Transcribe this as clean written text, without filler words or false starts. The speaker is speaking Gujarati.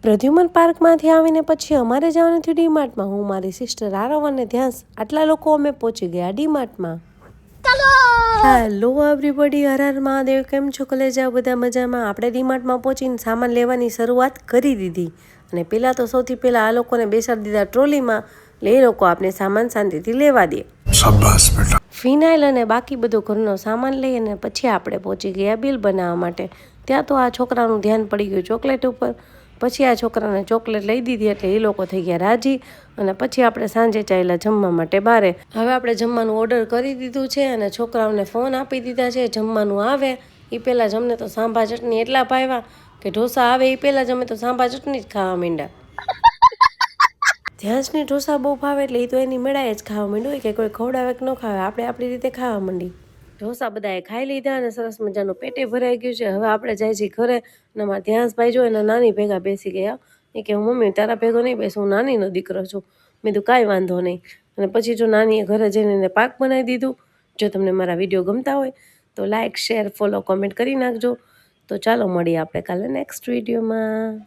પ્રદ્યુમન પાર્કમાંથી આવીને પછી અમારે જવાનું થયું ડીમાર્ટમાં. હું, મારી સિસ્ટર આરવ અને ધ્યાસ, આટલા લોકો અમે પહોંચી ગયા ડીમાર્ટમાં. Hello everybody, Har Har Mahadev. કેમ છો કલેજા? બધા મજામાં? આપણે ડીમાર્ટમાં પહોંચીને સામાન લેવાની શરૂઆત કરી દીધી અને પહેલાં તો સૌથી પહેલાં આ લોકોને બેસાડી દીધા ટ્રોલીમાં. એટલે એ લોકો આપણે સામાન શાંતિથી લેવા દે. શાબાશ બેટા. ફિનાઇલ અને બાકી બધો ઘરનો સામાન લઈ અને પછી આપણે પહોંચી ગયા બિલ બનાવવા માટે. ત્યાં તો આ છોકરાનું ધ્યાન પડી ગયું ચોકલેટ ઉપર. પછી આ છોકરાને ચોકલેટ લઈ દીધી એટલે એ લોકો થઈ ગયા રાજી. અને પછી આપણે સાંજે ચાલ્યા જમવા માટે બારે. હવે આપણે જમવાનું ઓર્ડર કરી દીધું છે અને છોકરાઓને ફોન આપી દીધા છે. જમવાનું આવે એ પહેલાં જ અમને તો સાંભા ચટણી એટલા ભાવ્યા કે ઢોસા આવે એ પહેલાં જ અમે તો સાંભા ચટણી જ ખાવા માંડ્યા. ધ્યાસની ઢોસા બહુ ભાવે એટલે એ તો એની મેળાએ જ ખાવા માંડ્યું કે કોઈ ખવડાવે કે ન ખાવે, આપણે આપણી રીતે ખાવા માંડી. ઢોસા બધાએ ખાઈ લીધા અને સરસ મજાનું પેટે ભરાઈ ગયું છે. હવે આપણે જાય છીએ ઘરે અને મારા ધ્યાસભાઈ જો એના નાની ભેગા બેસી ગયા. એ કે હું મમ્મી તારા ભેગો નહીં બેસું, હું નાનીનો દીકરો છું. મેં કીધું કાંઈ વાંધો નહીં. અને પછી જો નાનીએ ઘરે જઈને એને પાક બનાવી દીધું. જો તમને મારા વિડીયો ગમતા હોય તો લાઇક, શેર, ફોલો, કોમેન્ટ કરી નાખજો. તો ચાલો મળીએ આપણે કાલે નેક્સ્ટ વિડીયોમાં.